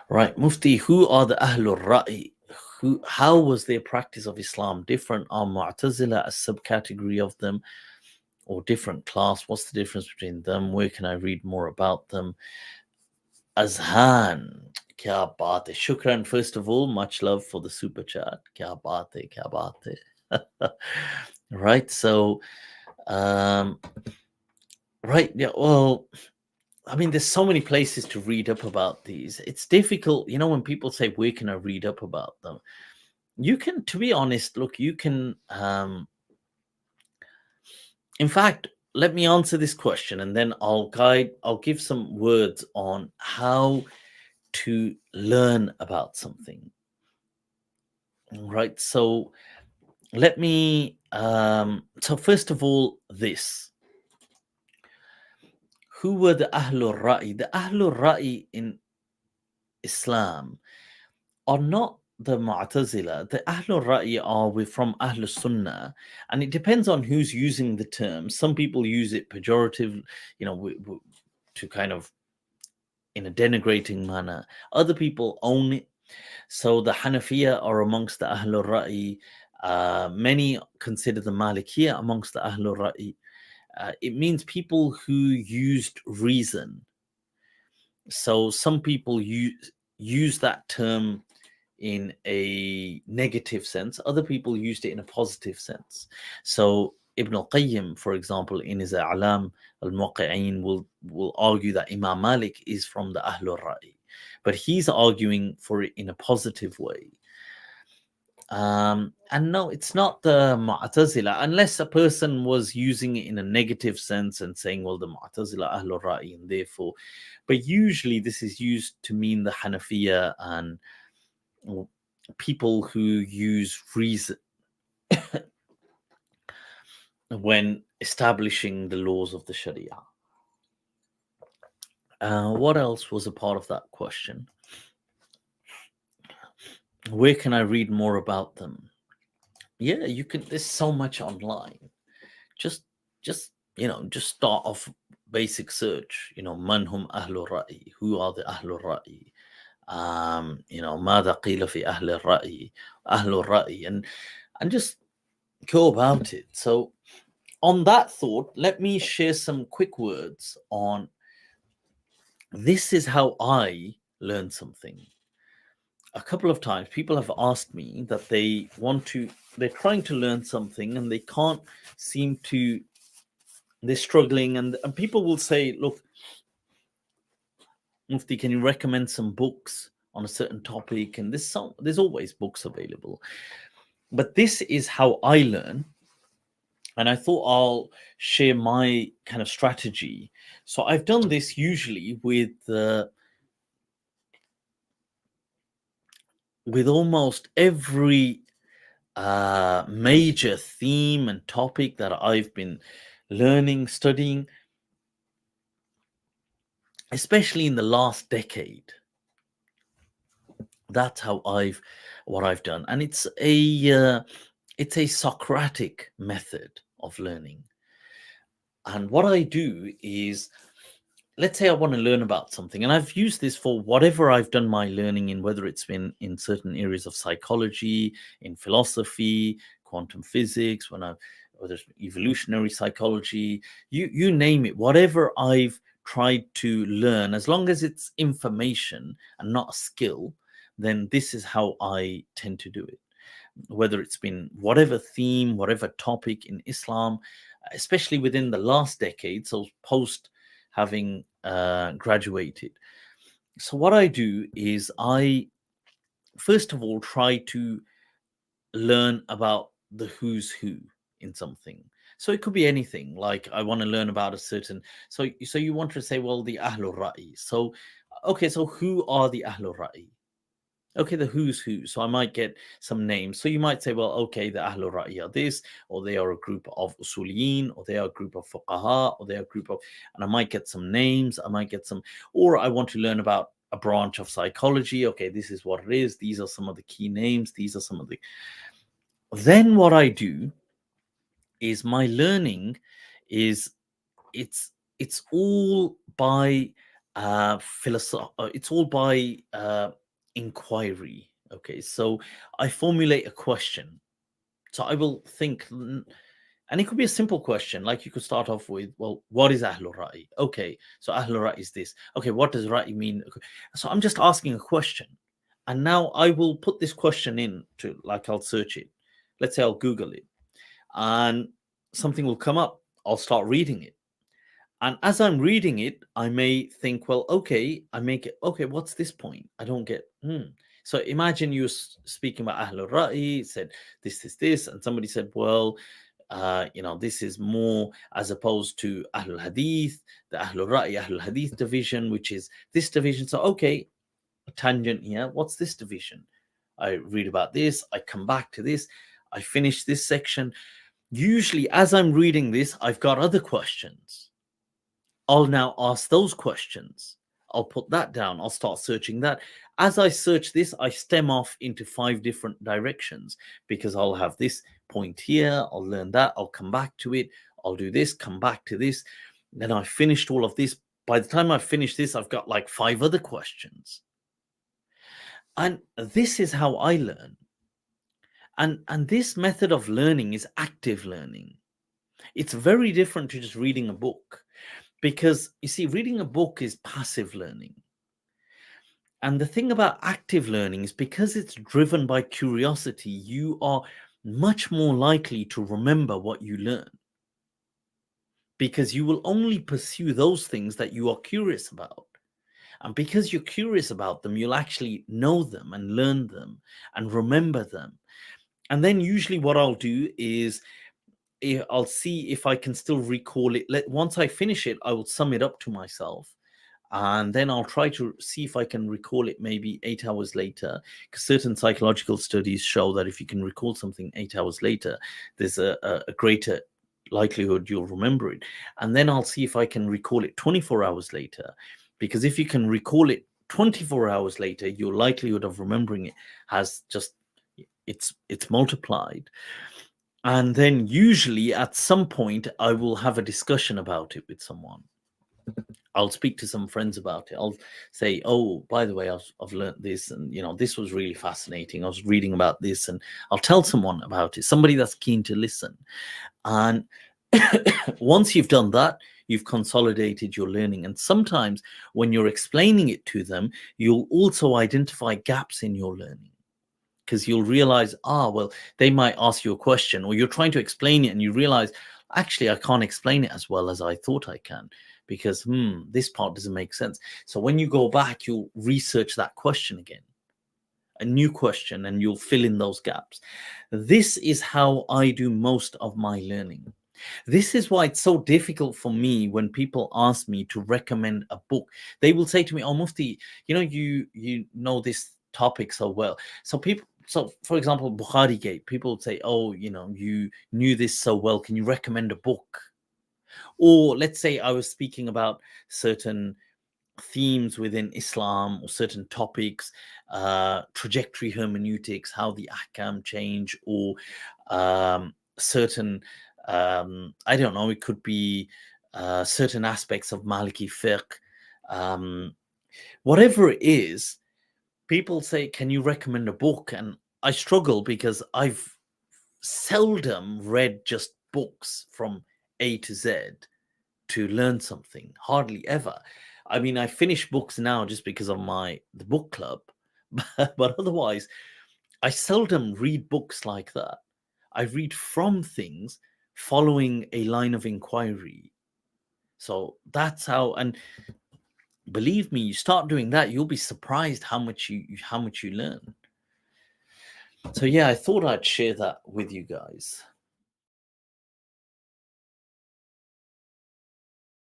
Right, Mufti, who are the Ahlul Ra'i? How was their practice of Islam different? Are Mu'tazila a subcategory of them or different class? What's the difference between them? Where can I read more about them? Azhan, kya baat hai. Shukran, first of all, much love for the super chat. Kya baat hai, kya baat hai. Right, so, um, right, yeah, well, I mean, there's so many places to read up about these. It's difficult, when people say, where can I read up about them? You can, to be honest, look, you can, in fact, let me answer this question and then I'll give some words on how to learn about something. Right. So let me, so first of all, this. Who were the Ahlul Ra'i? The Ahlul Ra'i in Islam are not the Mu'tazila. The Ahlul Ra'i are from Ahlul Sunnah, and it depends on who's using the term. Some people use it pejorative, to kind of in a denigrating manner. Other people own it. So the Hanafiya are amongst the Ahlul Ra'i. Many consider the Malikiya amongst the Ahlul Ra'i. It means people who used reason. So some people use that term in a negative sense. Other people used it in a positive sense. So Ibn al-Qayyim, for example, in his A'lam al-Muqa'in will argue that Imam Malik is from the Ahlul Ra'i, but he's arguing for it in a positive way. And no, it's not the Mu'tazila, unless a person was using it in a negative sense and saying, well, the Mu'tazila Ahlul Ra'i, and therefore, but usually this is used to mean the Hanafiya and people who use reason when establishing the laws of the Sharia. What else was a part of that question? Where can I read more about them? Yeah, you can. There's so much online. Just, just start off basic search. Manhum Ahlul Ra'i. Who are the Ahlul Ra'i? ماذا قيل في أهل الرأي, Ahlul Ra'i, and just go about it. So, on that thought, let me share some quick words on this is how I learned something. A couple of times people have asked me that they're trying to learn something and they can't seem to, they're struggling, and people will say, look, Mufti, can you recommend some books on a certain topic? And there's always books available. But this is how I learn. And I thought I'll share my kind of strategy. So I've done this usually with almost every major theme and topic that I've been learning, studying, especially in the last decade. That's what I've done, and it's a Socratic method of learning. And what I do is, let's say I want to learn about something, and I've used this for whatever I've done my learning in, whether it's been in certain areas of psychology, in philosophy, quantum physics, whether it's evolutionary psychology, you name it, whatever I've tried to learn, as long as it's information and not a skill, then this is how I tend to do it. Whether it's been whatever theme, whatever topic in Islam, especially within the last decade, so post having graduated. So what I do is I first of all try to learn about the who's who in something. So it could be anything. Like I want to learn about a certain. So you want to say, well, the Ahlul Ra'i. So okay, so who are the Ahlul Ra'i? Okay, the who's who. So I might get some names. So you might say, well, okay, the Ahlul Ra'i are this, or they are a group of Usuliyin, or they are a group of Fuqaha, or they are a group of, and I might get some names, I might get some, or I want to learn about a branch of psychology. Okay, this is what it is. These are some of the key names. These are some of the. Then what I do is my learning is it's all by it's all by inquiry. Okay, so I formulate a question. So I will think, and it could be a simple question, like you could start off with, well, what is Ahlul Ra'i? Okay, so Ahlul Ra'i is this. Okay, what does Ra'i mean? Okay. So I'm just asking a question. And now I will put this question in to, like, I'll search it. Let's say I'll Google it, and something will come up. I'll start reading it. And as I'm reading it, I may think, well, okay, I make it, okay, what's this point? I don't get, So imagine you speaking about Ahlul Ra'i, said this, and somebody said, well, this is more as opposed to Ahlul Hadith, the Ahlul Ra'i, Ahlul Hadith division, which is this division. So, okay, a tangent here. What's this division? I read about this, I come back to this, I finish this section. Usually, as I'm reading this, I've got other questions. I'll now ask those questions. I'll put that down. I'll start searching that. As I search this, I stem off into 5 different directions because I'll have this point here. I'll learn that. I'll come back to it. I'll do this, come back to this. Then I finished all of this. By the time I finish this, I've got like 5 other questions. And this is how I learn. And this method of learning is active learning. It's very different to just reading a book. Because you see, reading a book is passive learning. And the thing about active learning is because it's driven by curiosity, you are much more likely to remember what you learn. Because you will only pursue those things that you are curious about. And because you're curious about them, you'll actually know them and learn them and remember them. And then usually what I'll do is I'll see if I can still recall it. Once I finish it, I will sum it up to myself. And then I'll try to see if I can recall it maybe 8 hours later. Because certain psychological studies show that if you can recall something 8 hours later, there's a greater likelihood you'll remember it. And then I'll see if I can recall it 24 hours later. Because if you can recall it 24 hours later, your likelihood of remembering it has just, it's multiplied. And then usually at some point, I will have a discussion about it with someone. I'll speak to some friends about it. I'll say, oh, by the way, I've learned this, and this was really fascinating. I was reading about this, and I'll tell someone about it, somebody that's keen to listen. And once you've done that, you've consolidated your learning. And sometimes when you're explaining it to them, you'll also identify gaps in your learning. Because you'll realize, well, they might ask you a question, or you're trying to explain it and you realize, actually, I can't explain it as well as I thought I can, because this part doesn't make sense. So when you go back, you'll research that question again, a new question, and you'll fill in those gaps. This is how I do most of my learning. This is why it's so difficult for me when people ask me to recommend a book. They will say to me, oh, Mufti, you know this topic so well. So for example, Bukhari Gate, people would say, oh, you knew this so well. Can you recommend a book? Or let's say I was speaking about certain themes within Islam or certain topics, trajectory hermeneutics, how the ahkam change, or certain, I don't know, it could be certain aspects of Maliki fiqh, whatever it is. People say, can you recommend a book? And I struggle because I've seldom read just books from A to Z to learn something, hardly ever. I mean, I finish books now just because of the book club, but otherwise, I seldom read books like that. I read from things following a line of inquiry. So that's how, and believe me, you start doing that, you'll be surprised how much you learn. So yeah, I thought I'd share that with you guys.